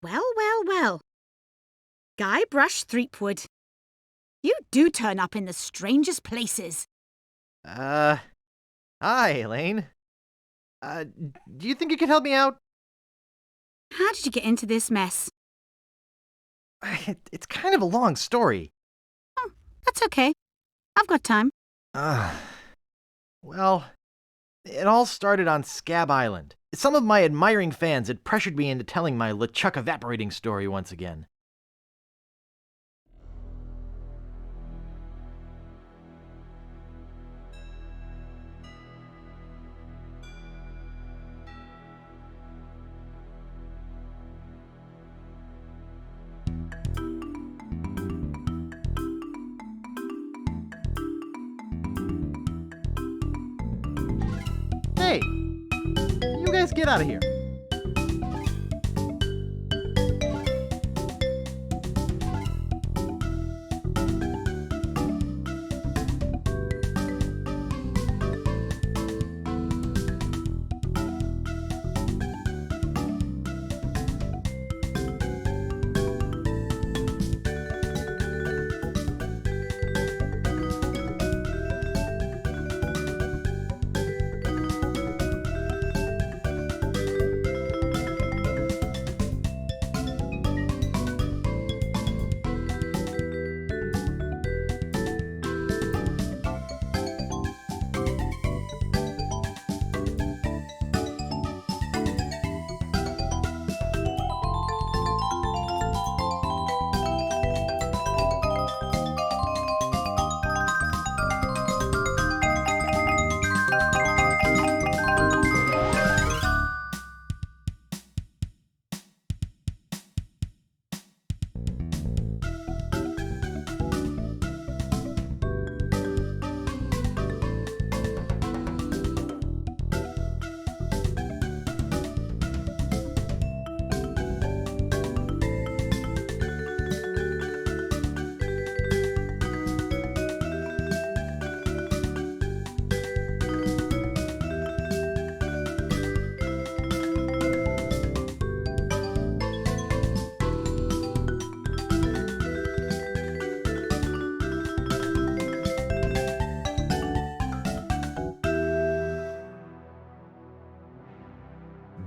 Well, well, well. Guybrush Threepwood. You do turn up in the strangest places. Hi, Elaine. Do you think you could help me out? How did you get into this mess? It's kind of a long story. Oh, that's okay. I've got time. Uh, well, it all started on Scab Island. Some of my admiring fans had pressured me into telling my LeChuck evaporating story once again. Hey, you guys get out of here.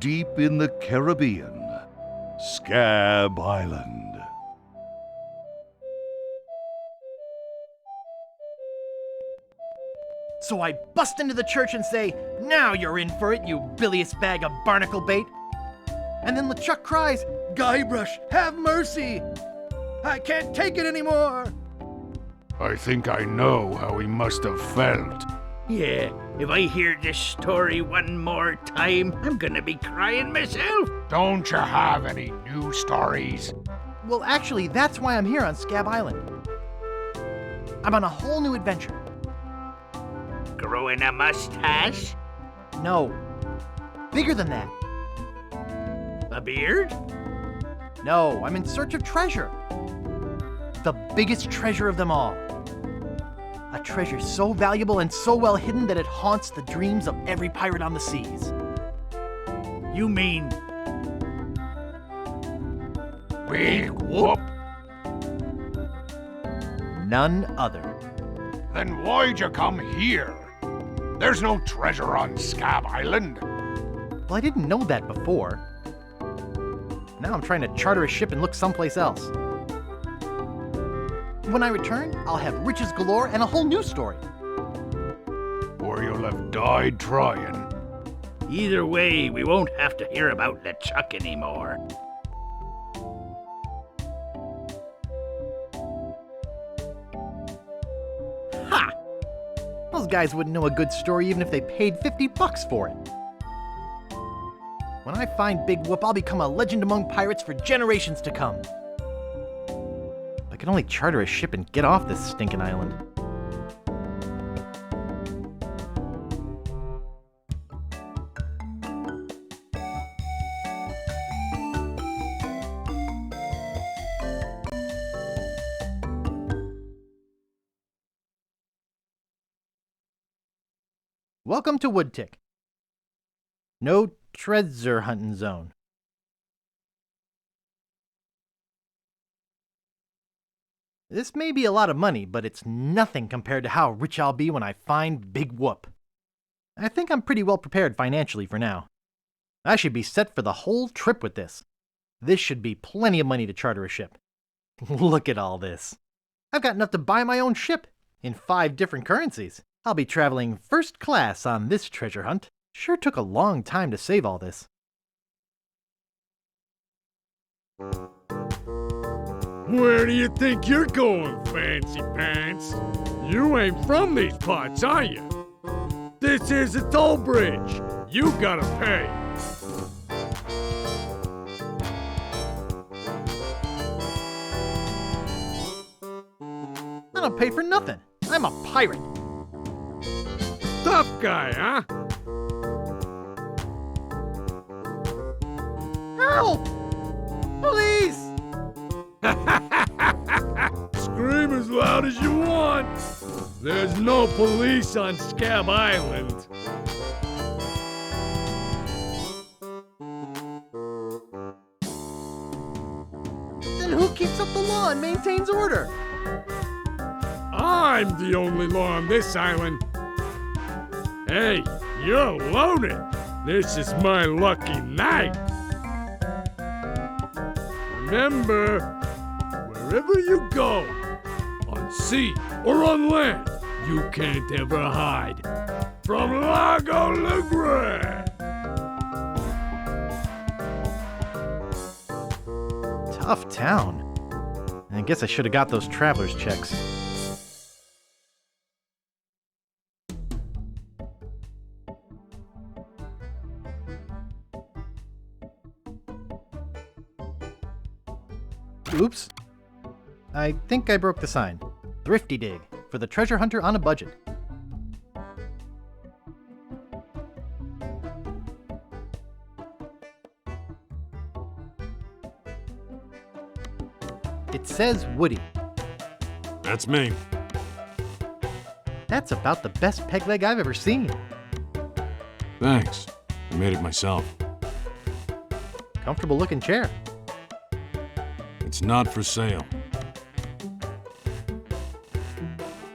Deep in the Caribbean, Scab Island. So I bust into the church and say, "Now you're in for it, you bilious bag of barnacle bait." And then LeChuck cries, "Guybrush, have mercy! I can't take it anymore!" I think I know how he must have felt. Yeah, if I hear this story one more time, I'm gonna be crying myself. Don't you have any new stories? Well, actually, that's why I'm here on Scab Island. I'm on a whole new adventure. Growing a mustache? No, bigger than that. A beard? No, I'm in search of treasure. The biggest treasure of them all. A treasure so valuable and so well hidden that it haunts the dreams of every pirate on the seas. You mean Big Whoop? None other. Then why'd you come here? There's no treasure on Scab Island. Well, I didn't know that before. Now I'm trying to charter a ship and look someplace else. When I return, I'll have riches galore and a whole new story. Or you'll have died trying. either way, we won't have to hear about LeChuck anymore. Ha! Those guys wouldn't know a good story even if they paid $50 for it. When I find Big Whoop, I'll become a legend among pirates for generations to come. I can only charter a ship and get off this stinking island. Welcome to Woodtick. No treasure hunting zone. This may be a lot of money, but it's nothing compared to how rich I'll be when I find Big Whoop. I think I'm pretty well prepared financially for now. I should be set for the whole trip with this. This should be plenty of money to charter a ship. Look at all this. I've got enough to buy my own ship in 5 different currencies. I'll be traveling first class on this treasure hunt. Sure took a long time to save all this. Where do you think you're going, Fancy Pants? You ain't from these parts, are you? This is a toll bridge. You gotta pay. I don't pay for nothing. I'm a pirate. Tough guy, huh? Help! Police! Scream as loud as you want. There's no police on Scab Island. Then who keeps up the law and maintains order? I'm the only law on this island. Hey, you're loaded. This is my lucky night. Remember, wherever you go, on sea or on land, you can't ever hide from Largo LeGrand. Tough town. I guess I should have got those traveler's checks. Oops. I think I broke the sign. Thrifty Dig, for the treasure hunter on a budget. It says Woody. That's me. That's about the best peg leg I've ever seen. Thanks. I made it myself. Comfortable looking chair. It's not for sale.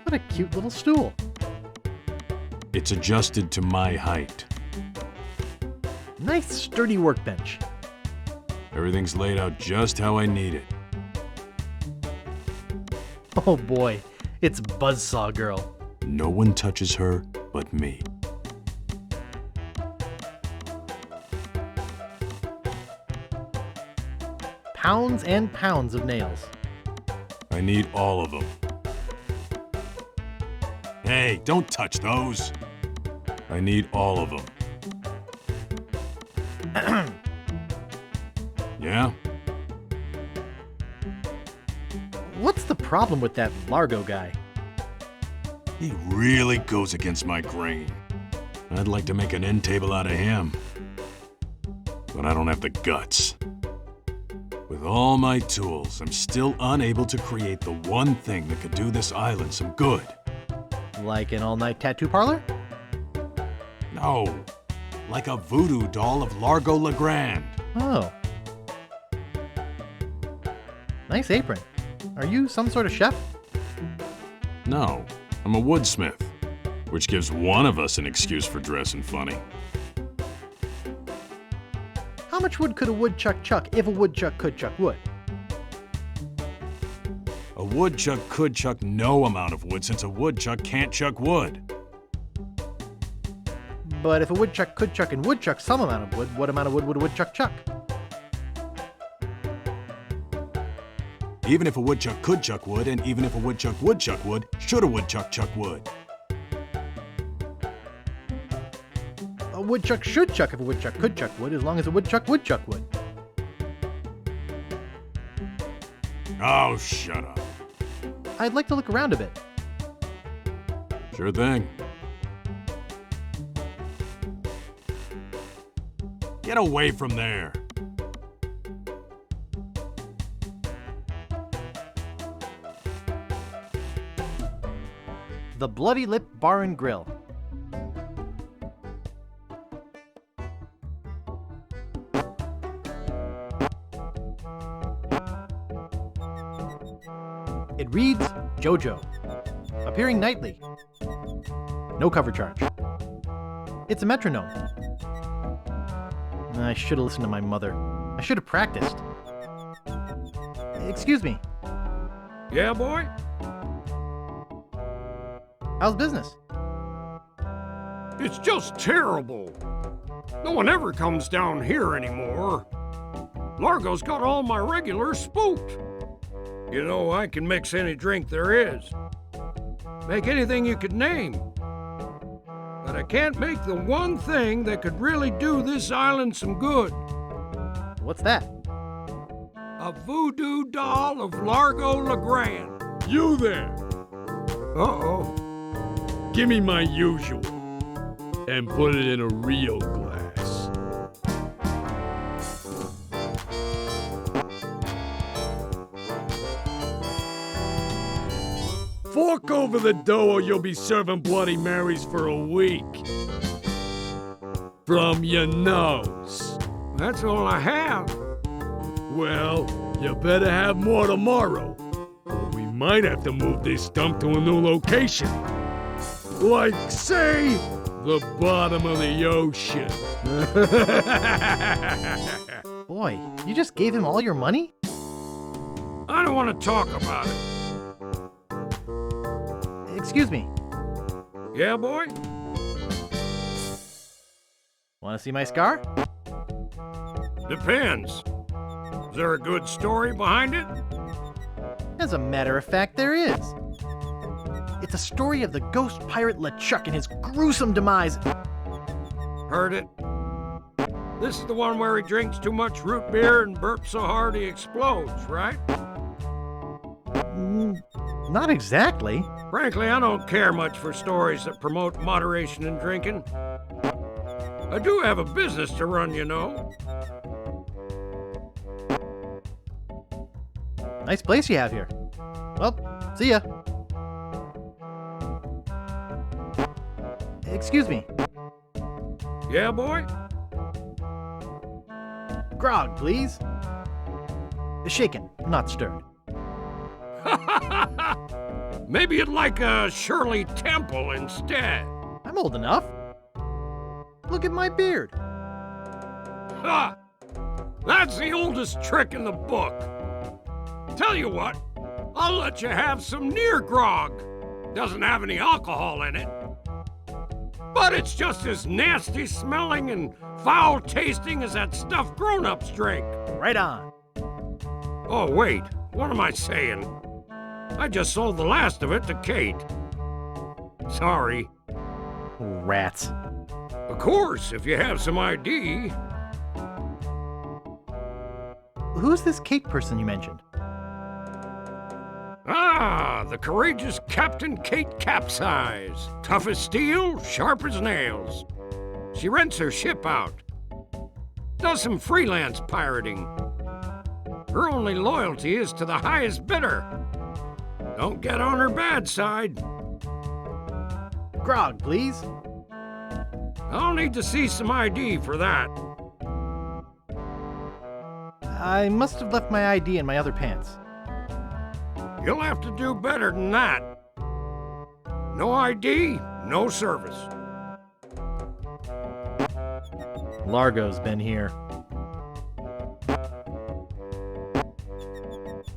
What a cute little stool. It's adjusted to my height. Nice sturdy workbench. Everything's laid out just how I need it. Oh boy, it's Buzzsaw Girl. No one touches her but me. Pounds and pounds of nails. I need all of them. Hey, don't touch those. I need all of them. Yeah? What's the problem with that Largo guy? He really goes against my grain. I'd like to make an end table out of him. But I don't have the guts. With all my tools, I'm still unable to create the one thing that could do this island some good. Like an all-night tattoo parlor? No, like a voodoo doll of Largo LeGrand. Oh. Nice apron. Are you some sort of chef? No, I'm a woodsmith, which gives one of us an excuse for dressing funny. How much wood could a woodchuck chuck if a woodchuck could chuck wood? A woodchuck could chuck no amount of wood since a woodchuck can't chuck wood. But if a woodchuck could chuck and would chuck some amount of wood, what amount of wood would a woodchuck chuck? Even if a woodchuck could chuck wood, and even if a woodchuck would chuck wood, should a woodchuck chuck wood? A woodchuck should chuck if a woodchuck could chuck wood, as long as a woodchuck would chuck wood. Oh, shut up. I'd like to look around a bit. Sure thing. Get away from there. The Bloody Lip Bar and Grill. It reads JoJo. Appearing nightly. No cover charge. It's a metronome. I should have listened to my mother. I should have practiced. Excuse me. Yeah, boy? How's business? It's just terrible. No one ever comes down here anymore. Largo's got all my regulars spooked. You know, I can mix any drink there is. Make anything you could name. But I can't make the one thing that could really do this island some good. What's that? A voodoo doll of Largo LeGrand. You there! Uh-oh. Give me my usual. And put it in a real glass. Fork over the dough or you'll be serving Bloody Marys for a week. From your nose. That's all I have. Well, you better have more tomorrow. Or we might have to move this dump to a new location. Like, say, the bottom of the ocean. Boy, you just gave him all your money? I don't want to talk about it. Excuse me. Yeah, boy? Want to see my scar? Depends. Is there a good story behind it? As a matter of fact, there is. It's a story of the ghost pirate LeChuck and his gruesome demise. Heard it. This is the one where he drinks too much root beer and burps so hard he explodes, right? Not exactly. Frankly, I don't care much for stories that promote moderation in drinking. I do have a business to run, you know. Nice place you have here. Well, see ya. Excuse me. Yeah, boy? Grog, please. Shaken, not stirred. Maybe you'd like a Shirley Temple instead. I'm old enough. Look at my beard. Ha! That's the oldest trick in the book. Tell you what, I'll let you have some near grog. Doesn't have any alcohol in it. But it's just as nasty smelling and foul tasting as that stuff grown-ups drink. Right on. Oh, wait, what am I saying? I just sold the last of it to Kate. Sorry. Rats. Of course, if you have some ID. Who's this Kate person you mentioned? Ah, the courageous Captain Kate Capsize. Tough as steel, sharp as nails. She rents her ship out. Does some freelance pirating. Her only loyalty is to the highest bidder. Don't get on her bad side. Grog, please. I'll need to see some ID for that. I must have left my ID in my other pants. You'll have to do better than that. No ID, no service. Largo's been here.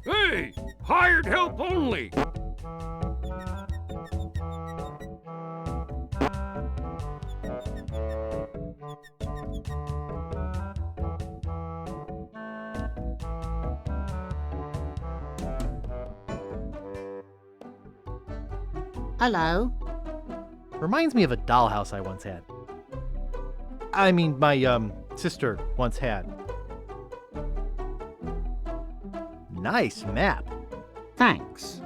Hey, hired help only. Hello. Reminds me of a dollhouse I once had. I mean, my, sister once had. Nice map. Thanks.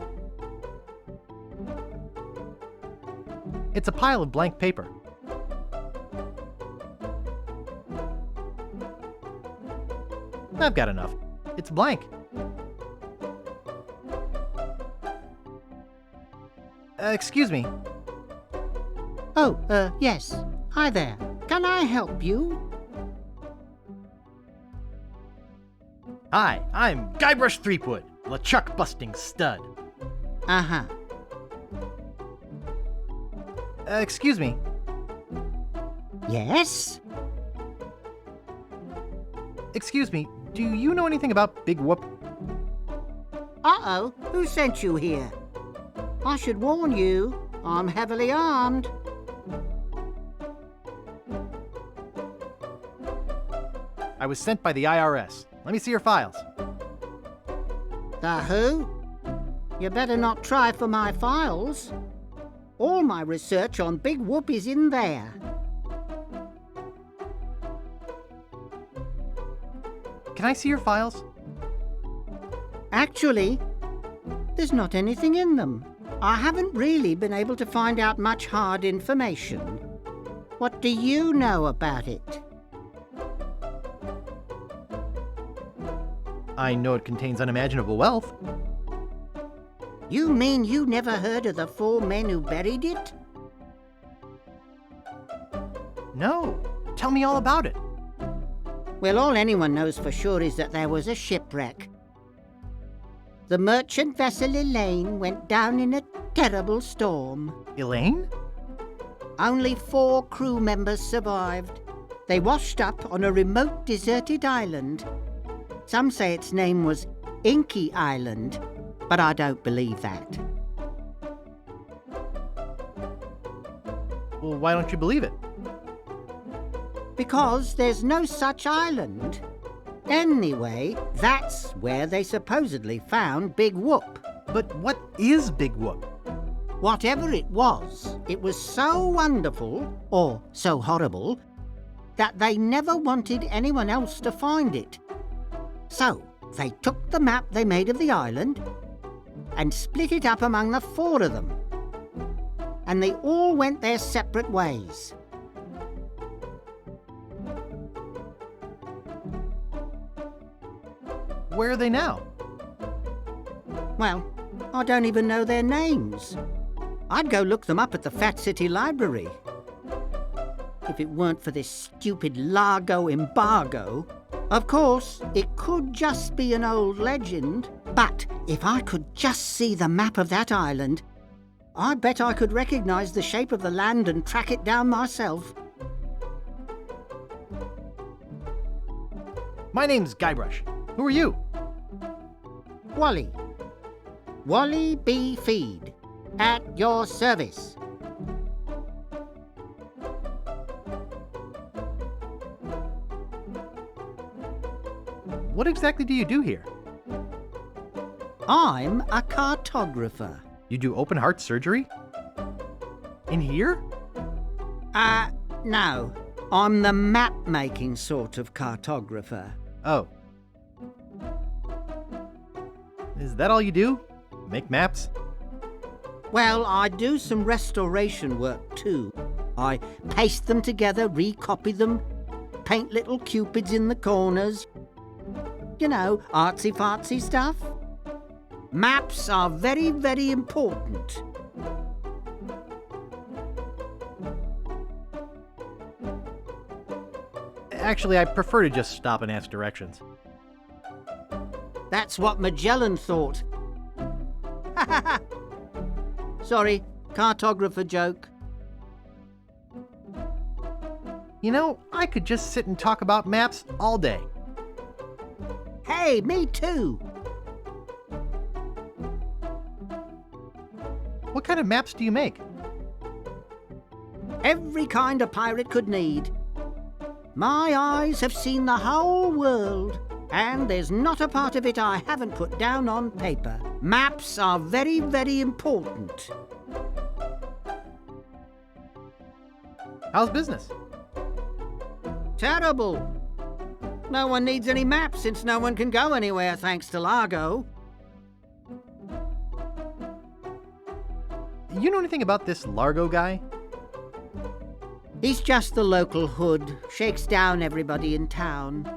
It's a pile of blank paper. I've got enough. It's blank. Excuse me. Oh, yes. Hi there. Can I help you? Hi, I'm Guybrush Threepwood, LeChuck busting stud. Uh-huh. Excuse me. Yes? Excuse me. Do you know anything about Big Whoop? Uh-oh, who sent you here? I should warn you, I'm heavily armed. I was sent by the IRS. Let me see your files. The who? You better not try for my files. All my research on Big Whoop is in there. Can I see your files? Actually, there's not anything in them. I haven't really been able to find out much hard information. What do you know about it? I know it contains unimaginable wealth. You mean you never heard of the 4 men who buried it? No. Tell me all about it. Well, all anyone knows for sure is that there was a shipwreck. The merchant vessel Elaine went down in a terrible storm. Elaine? Only 4 crew members survived. They washed up on a remote deserted island. Some say its name was Inky Island, but I don't believe that. Well, why don't you believe it? Because there's no such island. Anyway, that's where they supposedly found Big Whoop. But what is Big Whoop? Whatever it was so wonderful, or so horrible, that they never wanted anyone else to find it. So, they took the map they made of the island and split it up among the 4 of them. And they all went their separate ways. Where are they now? Well, I don't even know their names. I'd go look them up at the Fat City Library. If it weren't for this stupid Largo embargo. Of course, it could just be an old legend, but if I could just see the map of that island, I bet I could recognize the shape of the land and track it down myself. My name's Guybrush. Who are you? Wally. Wally B. Feed. At your service. What exactly do you do here? I'm a cartographer. You do open heart surgery? In here? No. I'm the map-making sort of cartographer. Oh. Is that all you do? Make maps? Well, I do some restoration work too. I paste them together, recopy them, paint little cupids in the corners. You know, artsy-fartsy stuff. Maps are very, very important. Actually, I prefer to just stop and ask directions. That's what Magellan thought. Sorry, cartographer joke. You know, I could just sit and talk about maps all day. Hey, me too. What kind of maps do you make? Every kind a pirate could need. My eyes have seen the whole world, and there's not a part of it I haven't put down on paper. Maps are very, very important. How's business? Terrible. No one needs any maps since no one can go anywhere thanks to Largo. You know anything about this Largo guy? He's just the local hood, shakes down everybody in town.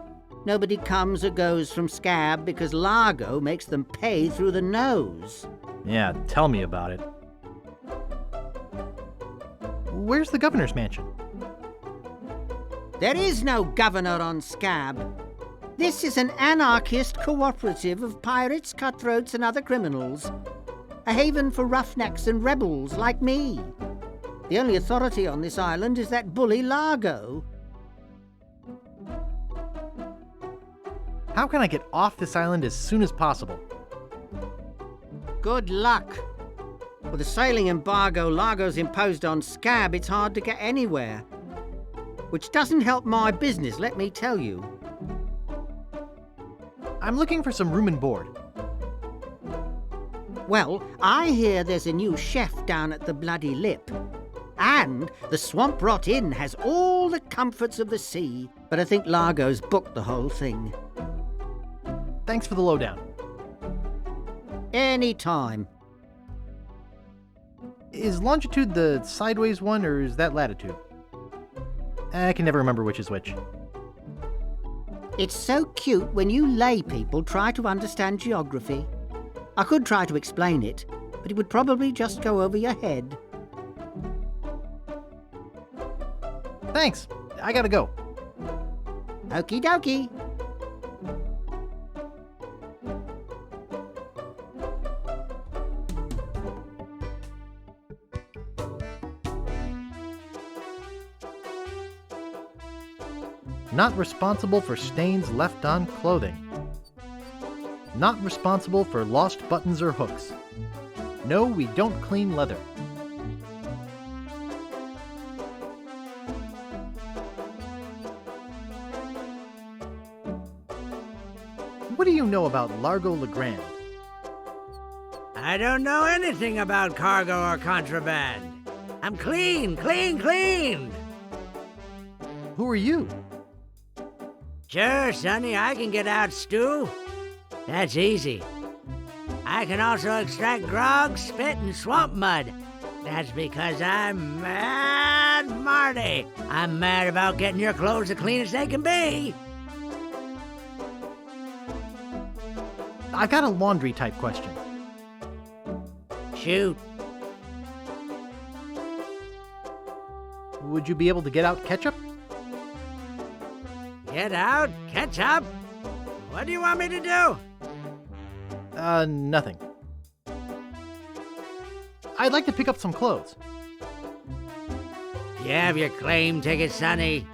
Nobody comes or goes from Scab because Largo makes them pay through the nose. Yeah, tell me about it. Where's the governor's mansion? There is no governor on Scab. This is an anarchist cooperative of pirates, cutthroats, and other criminals. A haven for roughnecks and rebels like me. The only authority on this island is that bully Largo. How can I get off this island as soon as possible? Good luck. With the sailing embargo Largo's imposed on Scab, it's hard to get anywhere. Which doesn't help my business, let me tell you. I'm looking for some room and board. Well, I hear there's a new chef down at the Bloody Lip. And the Swamp Rot Inn has all the comforts of the sea, but I think Largo's booked the whole thing. Thanks for the lowdown. Anytime. Is longitude the sideways one, or is that latitude? I can never remember which is which. It's so cute when you lay people try to understand geography. I could try to explain it, but it would probably just go over your head. Thanks. I gotta go. Okie dokie. Not responsible for stains left on clothing. Not responsible for lost buttons or hooks. No, we don't clean leather. What do you know about Largo Legrand? I don't know anything about cargo or contraband. I'm clean. Who are you? Sure, Sonny, I can get out stew. That's easy. I can also extract grog, spit, and swamp mud. That's because I'm Mad Marty. I'm mad about getting your clothes as clean as they can be. I've got a laundry type question. Shoot. Would you be able to get out ketchup? Get out? Ketchup? What do you want me to do? Nothing. I'd like to pick up some clothes. You have your claim ticket, Sonny.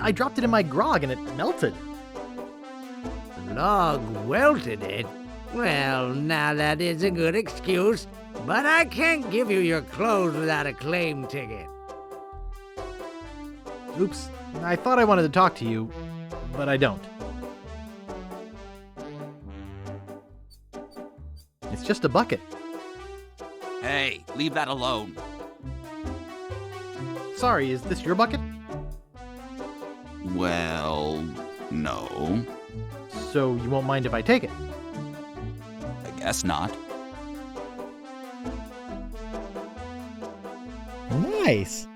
I dropped it in my grog and it melted. Log welted it? Well, now that is a good excuse, but I can't give you your clothes without a claim ticket. Oops, I thought I wanted to talk to you, but I don't. It's just a bucket. Hey, leave that alone. Sorry, is this your bucket? Well, no. So you won't mind if I take it? I guess not. Nice.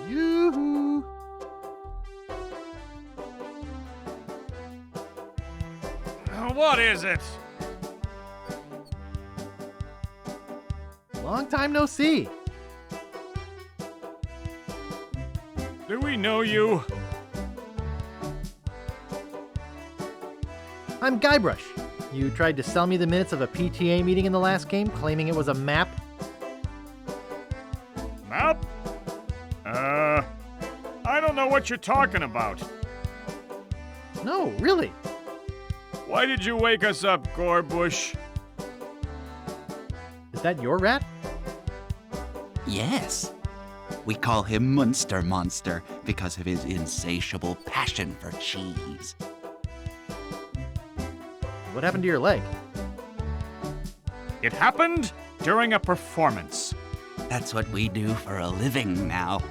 Yoo-hoo. What is it? Long time no see. Do we know you? I'm Guybrush. You tried to sell me the minutes of a PTA meeting in the last game, claiming it was a map. Map? I don't know what you're talking about. No, really. Why did you wake us up, Gorbush? Is that your rat? Yes. We call him Munster Monster because of his insatiable passion for cheese. What happened to your leg? It happened during a performance. That's what we do for a living now.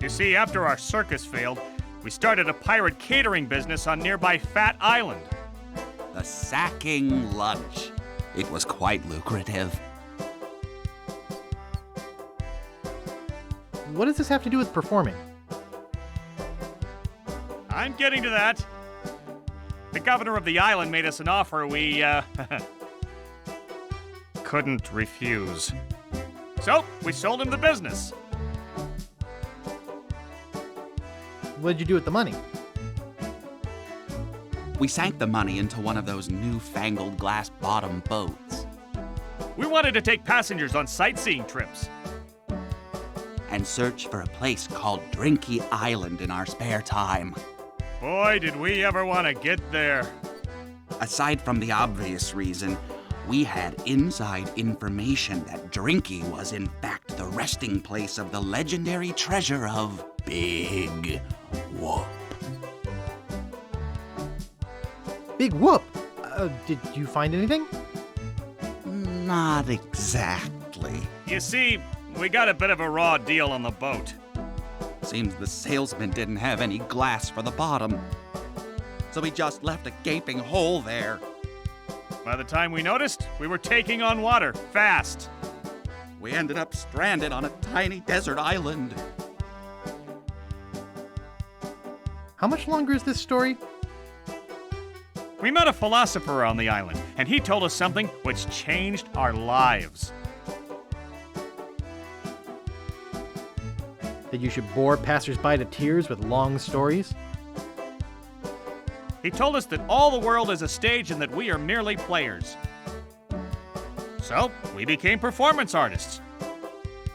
You see, after our circus failed, we started a pirate catering business on nearby Fat Island. The Sacking Lunch. It was quite lucrative. What does this have to do with performing? I'm getting to that. The governor of the island made us an offer we, couldn't refuse. So, we sold him the business. What did you do with the money? We sank the money into one of those newfangled glass bottom boats We wanted to take passengers on sightseeing trips. and search for a place called Drinky Island in our spare time. Boy, did we ever want to get there. Aside from the obvious reason, we had inside information that Drinky was in fact the resting place of the legendary treasure of Big Whoop. Big whoop! Did you find anything? Not exactly. You see, we got a bit of a raw deal on the boat. Seems the salesman didn't have any glass for the bottom, so he just left a gaping hole there. By the time we noticed, we were taking on water, fast. We ended up stranded on a tiny desert island. How much longer is this story? We met a philosopher on the island, and he told us something which changed our lives. That you should bore passersby to tears with long stories? He told us that all the world is a stage and that we are merely players. So, we became performance artists.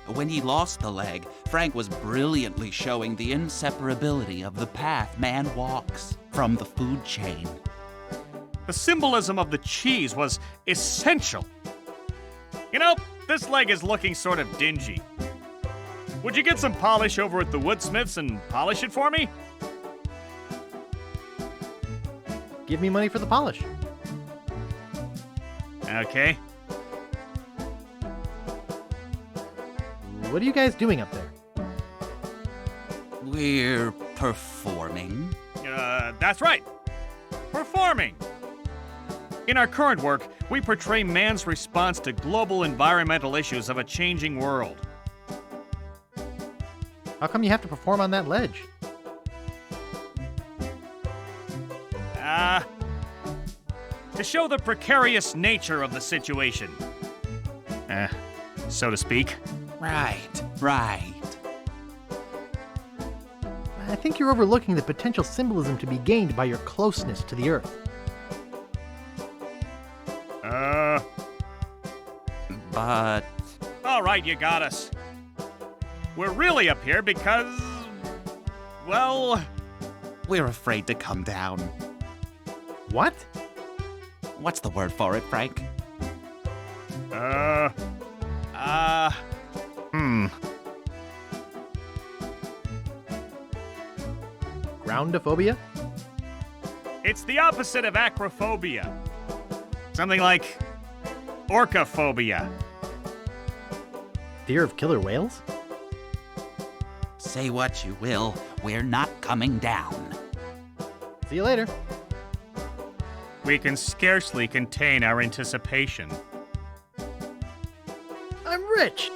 When he lost the leg, Frank was brilliantly showing the inseparability of the path man walks from the food chain. The symbolism of the cheese was essential. You know, this leg is looking sort of dingy. Would you get some polish over at the Woodsmiths and polish it for me? Give me money for the polish. Okay. What are you guys doing up there? We're performing. That's right. Performing. In our current work, we portray man's response to global environmental issues of a changing world. How come you have to perform on that ledge? To show the precarious nature of the situation. So to speak. Right. I think you're overlooking the potential symbolism to be gained by your closeness to the Earth. But All right, you got us. We're really up here because, well, we're afraid to come down. What? What's the word for it, Frank? Groundophobia? it's the opposite of acrophobia. Something like orcaphobia. Fear of killer whales? Say what you will, we're not coming down. See you later. We can scarcely contain our anticipation. I'm rich!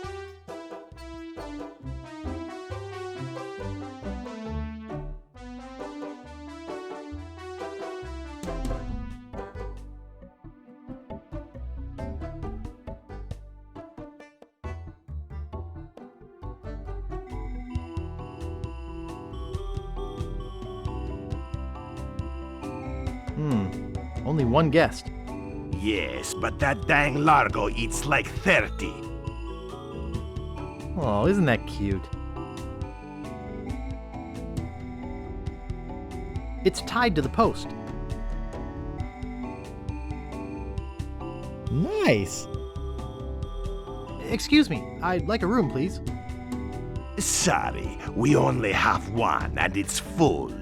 Only one guest. Yes, but that dang Largo eats like 30. Oh, isn't that cute? It's tied to the post. Nice! Excuse me, I'd like a room, please. Sorry, we only have one and it's full.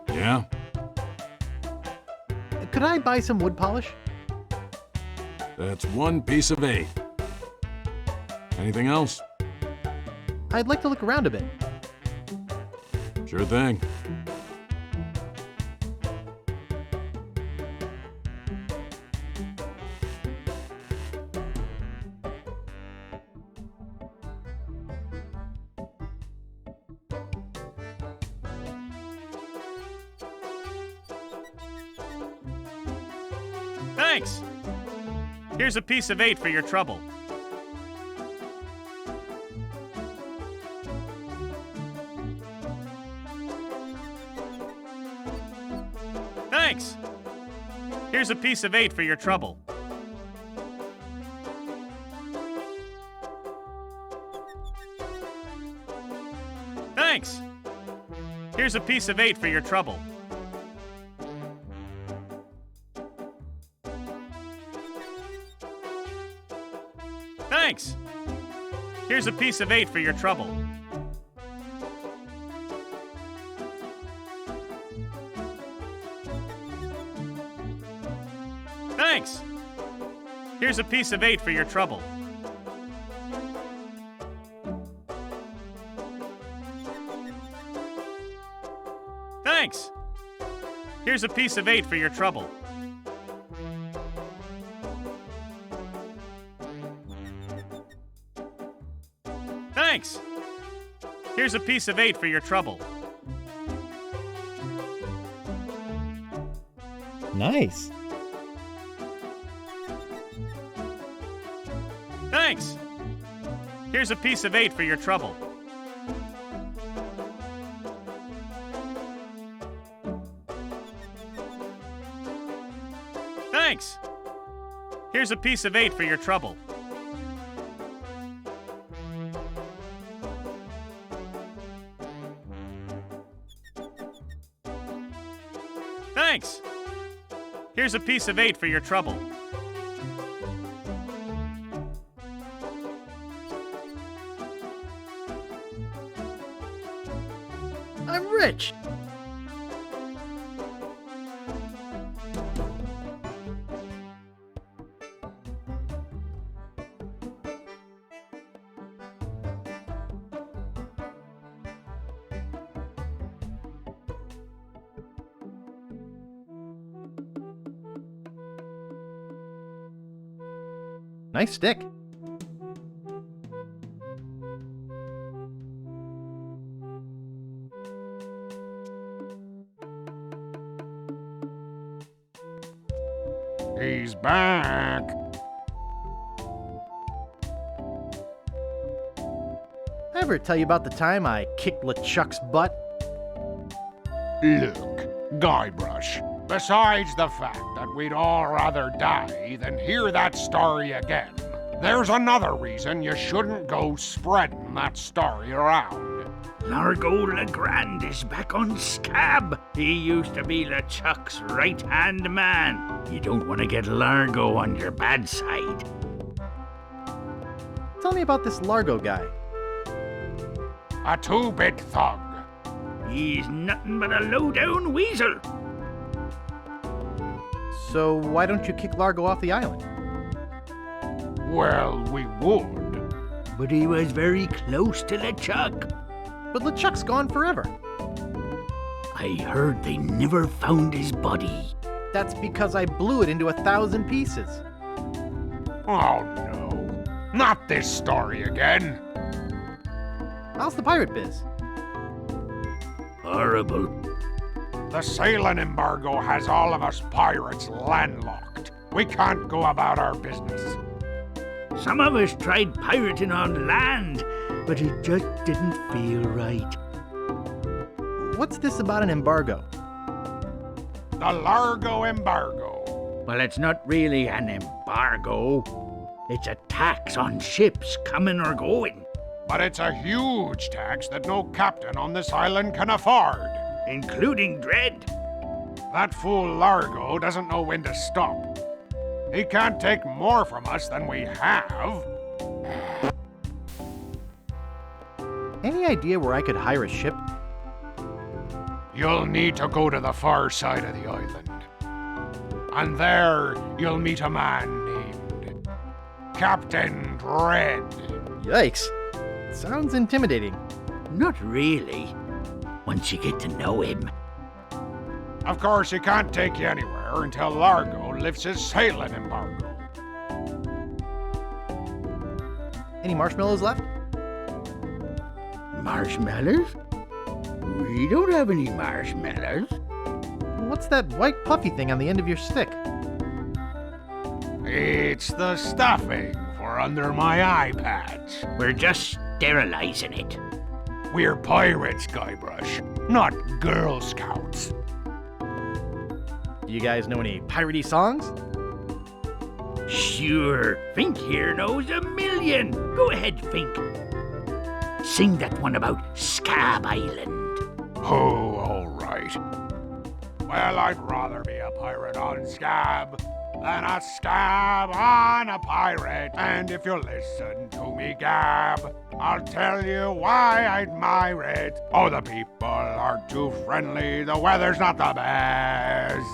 Yeah? Could I buy some wood polish? That's one piece of 8. Anything else? I'd like to look around a bit. Sure thing. Thanks. Here's a piece of 8 for your trouble. Thanks. Here's a piece of 8 for your trouble. Thanks. Here's a piece of 8 for your trouble. Thanks. Here's a piece of 8 for your trouble. Thanks. Here's a piece of 8 for your trouble. Thanks. Here's a piece of 8 for your trouble. Thanks. Here's a piece of 8 for your trouble. Nice. Thanks. Here's a piece of 8 for your trouble. Thanks. Here's a piece of 8 for your trouble. Thanks. Here's a piece of 8 for your trouble. I'm rich. Nice stick. He's back. Ever tell you about the time I kicked LeChuck's butt? Look, Guybrush, besides the fact that we'd all rather die than hear that story again, there's another reason you shouldn't go spreading that story around. Largo Legrand is back on Scab. He used to be LeChuck's right-hand man. You don't want to get Largo on your bad side. Tell me about this Largo guy. A two-bit thug. He's nothing but a low-down weasel. So why don't you kick Largo off the island? Well, we would. But he was very close to LeChuck. But LeChuck's gone forever. I heard they never found his body. That's because I blew it into 1,000 pieces. Oh no, not this story again. How's the pirate biz? Horrible. The sailing embargo has all of us pirates landlocked. We can't go about our business. Some of us tried pirating on land, but it just didn't feel right. What's this about an embargo? The Largo embargo. Well, it's not really an embargo. It's a tax on ships coming or going. But it's a huge tax that no captain on this island can afford. Including Dread. That fool Largo doesn't know when to stop. He can't take more from us than we have. Any idea where I could hire a ship? You'll need to go to the far side of the island. And there you'll meet a man named Captain Dread. Yikes. Sounds intimidating. Not really. Once you get to know him. Of course, he can't take you anywhere until Largo lifts his sailing embargo. Any marshmallows left? Marshmallows? We don't have any marshmallows. What's that white puffy thing on the end of your stick? It's the stuffing for under my eye patch. We're just sterilizing it. We're pirates, Guybrush, not Girl Scouts. Do you guys know any piratey songs? Sure, Fink here knows a million. Go ahead, Fink. Sing that one about Scab Island. Oh, all right. Well, I'd rather be a pirate on Scab than a scab on a pirate. And if you'll listen to me gab, I'll tell you why I admire it. Oh, the people are too friendly, the weather's not the best.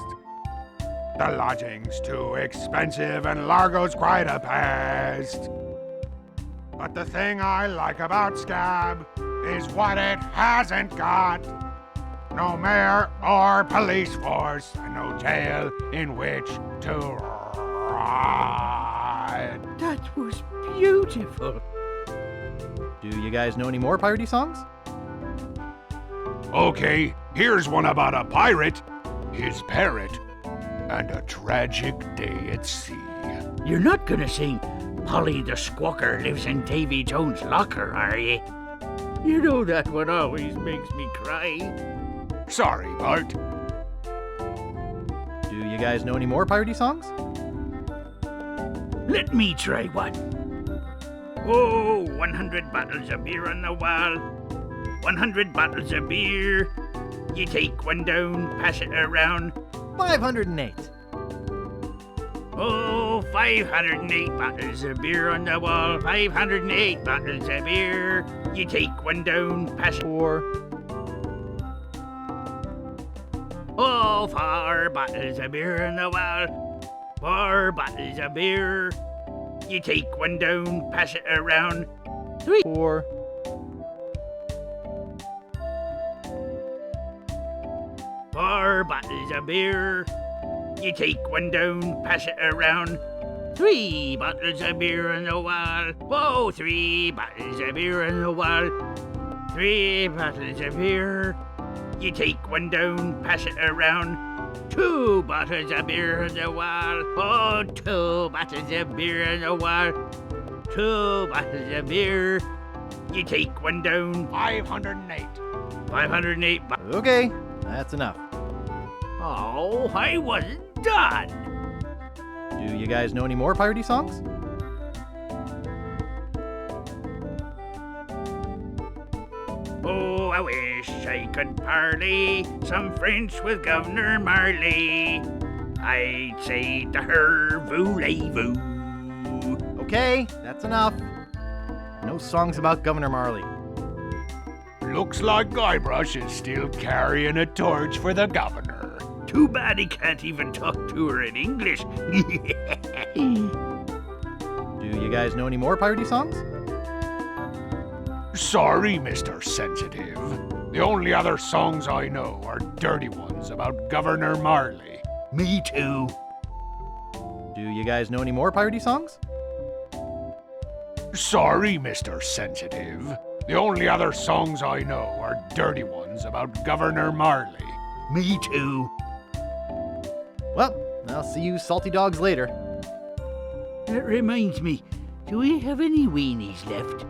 The lodging's too expensive and Largo's quite a pest. But the thing I like about Scab is what it hasn't got. No mayor or police force, and no jail in which to ride. That was beautiful. Do you guys know any more piratey songs? Okay, here's one about a pirate, his parrot, and a tragic day at sea. You're not gonna sing Polly the Squawker lives in Davy Jones' locker, are you? You know that one always makes me cry. Sorry, Bart. Do you guys know any more piratey songs? Let me try one. Oh, 100 bottles of beer on the wall. 100 bottles of beer. You take one down, pass it around. 508. Oh, 508 bottles of beer on the wall. 508 bottles of beer. You take one down, pass it. 4. Oh, 4 bottles of beer on the wall. 4 bottles of beer. You take one down, pass it around. 3. 4. 4 bottles of beer. You take one down, pass it around. 3 bottles of beer on the wall. Whoa, 3 bottles of beer on the wall. 3 bottles of beer. You take one down, pass it around. 2 bottles of beer on the wall. Oh, 2 bottles of beer on the wall. 2 bottles of beer. You take one down. 508. 508 Okay, that's enough. Oh, I wasn't done. Do you guys know any more piratey songs? Oh, I wish I could parley some French with Governor Marley. I'd say to her, voulez-vous. Okay, that's enough. No songs about Governor Marley. Looks like Guybrush is still carrying a torch for the governor. Too bad he can't even talk to her in English. Do you guys know any more piratey songs? Sorry, Mr. Sensitive. The only other songs I know are dirty ones about Governor Marley. Me too. Do you guys know any more piratey songs? Sorry, Mr. Sensitive. The only other songs I know are dirty ones about Governor Marley. Me too. Well, I'll see you salty dogs later. That reminds me, do we have any weenies left?